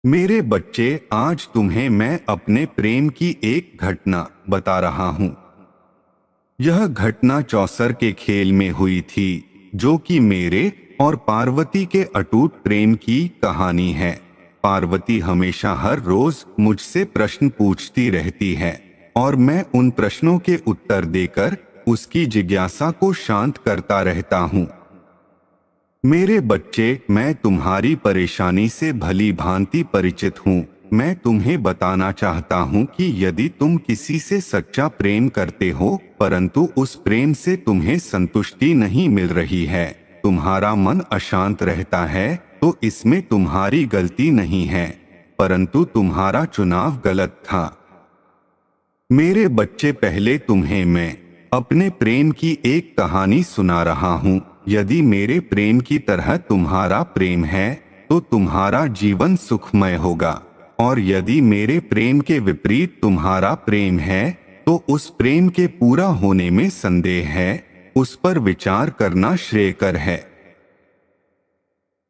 मेरे बच्चे, आज तुम्हें मैं अपने प्रेम की एक घटना बता रहा हूँ। यह घटना चौसर के खेल में हुई थी, जो कि मेरे और पार्वती के अटूट प्रेम की कहानी है। पार्वती हमेशा हर रोज मुझसे प्रश्न पूछती रहती है और मैं उन प्रश्नों के उत्तर देकर उसकी जिज्ञासा को शांत करता रहता हूँ। मेरे बच्चे, मैं तुम्हारी परेशानी से भली भांति परिचित हूँ। मैं तुम्हें बताना चाहता हूँ कि यदि तुम किसी से सच्चा प्रेम करते हो, परंतु उस प्रेम से तुम्हें संतुष्टि नहीं मिल रही है, तुम्हारा मन अशांत रहता है, तो इसमें तुम्हारी गलती नहीं है, परंतु तुम्हारा चुनाव गलत था। मेरे बच्चे, पहले तुम्हें मैं अपने प्रेम की एक कहानी सुना रहा हूँ। यदि मेरे प्रेम की तरह तुम्हारा प्रेम है, तो तुम्हारा जीवन सुखमय होगा, और यदि मेरे प्रेम के विपरीत तुम्हारा प्रेम है, तो उस प्रेम के पूरा होने में संदेह है। उस पर विचार करना श्रेयकर है।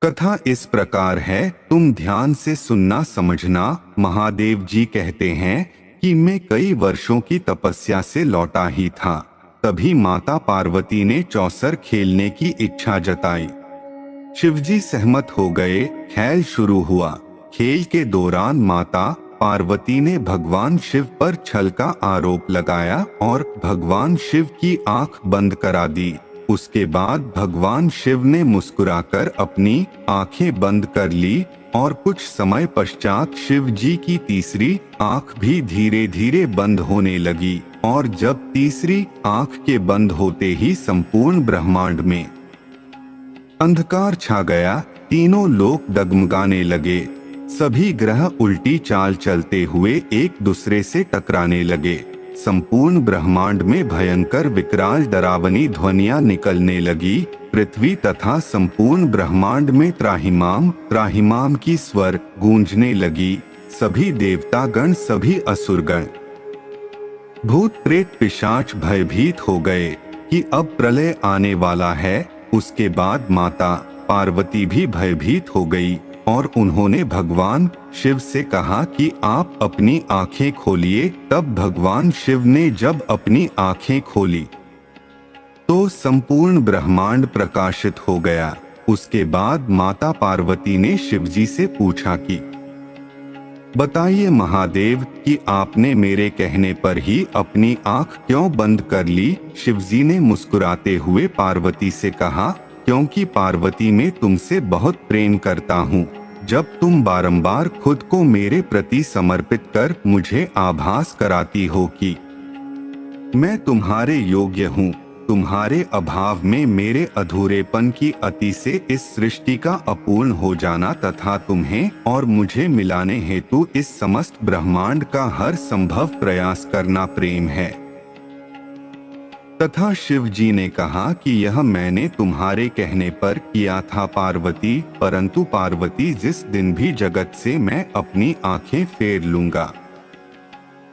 कथा इस प्रकार है, तुम ध्यान से सुनना समझना। महादेव जी कहते हैं कि मैं कई वर्षों की तपस्या से लौटा ही था, तभी माता पार्वती ने चौसर खेलने की इच्छा जताई। शिवजी सहमत हो गए। खेल शुरू हुआ। खेल के दौरान माता पार्वती ने भगवान शिव पर छल का आरोप लगाया और भगवान शिव की आंख बंद करा दी। उसके बाद भगवान शिव ने मुस्कुराकर अपनी आंखें बंद कर ली और कुछ समय पश्चात शिव जी की तीसरी आंख भी धीरे धीरे बंद होने लगी, और जब तीसरी आंख के बंद होते ही संपूर्ण ब्रह्मांड में अंधकार छा गया। तीनों लोक डगमगाने लगे। सभी ग्रह उल्टी चाल चलते हुए एक दूसरे से टकराने लगे। संपूर्ण ब्रह्मांड में भयंकर विकराल डरावनी ध्वनियां निकलने लगी। पृथ्वी तथा संपूर्ण ब्रह्मांड में त्राहिमाम त्राहिमाम की स्वर गूंजने लगी। सभी देवतागण, सभी असुरगण, भूत प्रेत पिशाच भयभीत हो गए कि अब प्रलय आने वाला है। उसके बाद माता पार्वती भी भयभीत हो गई और उन्होंने भगवान शिव से कहा कि आप अपनी आंखें खोलिए। तब भगवान शिव ने जब अपनी आंखें खोली तो संपूर्ण ब्रह्मांड प्रकाशित हो गया। उसके बाद माता पार्वती ने शिवजी से पूछा कि बताइए महादेव कि आपने मेरे कहने पर ही अपनी आंख क्यों बंद कर ली। शिवजी ने मुस्कुराते हुए पार्वती से कहा, क्योंकि पार्वती, मैं तुमसे बहुत प्रेम करता हूँ। जब तुम बारंबार खुद को मेरे प्रति समर्पित कर मुझे आभास कराती हो कि मैं तुम्हारे योग्य हूँ, तुम्हारे अभाव में मेरे अधूरेपन की अति से इस सृष्टि का अपूर्ण हो जाना तथा तुम्हें और मुझे मिलाने हेतु इस समस्त ब्रह्मांड का हर संभव प्रयास करना प्रेम है। तथा शिव जी ने कहा कि यह मैंने तुम्हारे कहने पर किया था पार्वती, परंतु पार्वती, जिस दिन भी जगत से मैं अपनी आंखें फेर लूंगा,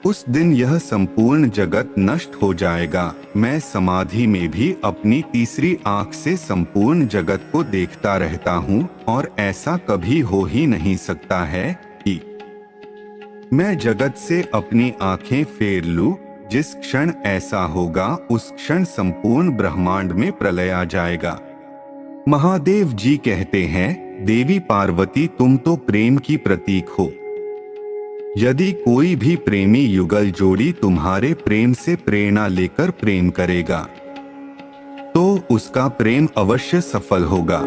उस दिन यह संपूर्ण जगत नष्ट हो जाएगा। मैं समाधि में भी अपनी तीसरी आंख से संपूर्ण जगत को देखता रहता हूँ, और ऐसा कभी हो ही नहीं सकता है कि मैं जगत से अपनी आंखें फेर लूं। जिस क्षण ऐसा होगा, उस क्षण संपूर्ण ब्रह्मांड में प्रलय आ जाएगा। महादेव जी कहते हैं, देवी पार्वती, तुम तो प्रेम की प्रतीक हो। यदि कोई भी प्रेमी युगल जोड़ी तुम्हारे प्रेम से प्रेरणा लेकर प्रेम करेगा, तो उसका प्रेम अवश्य सफल होगा।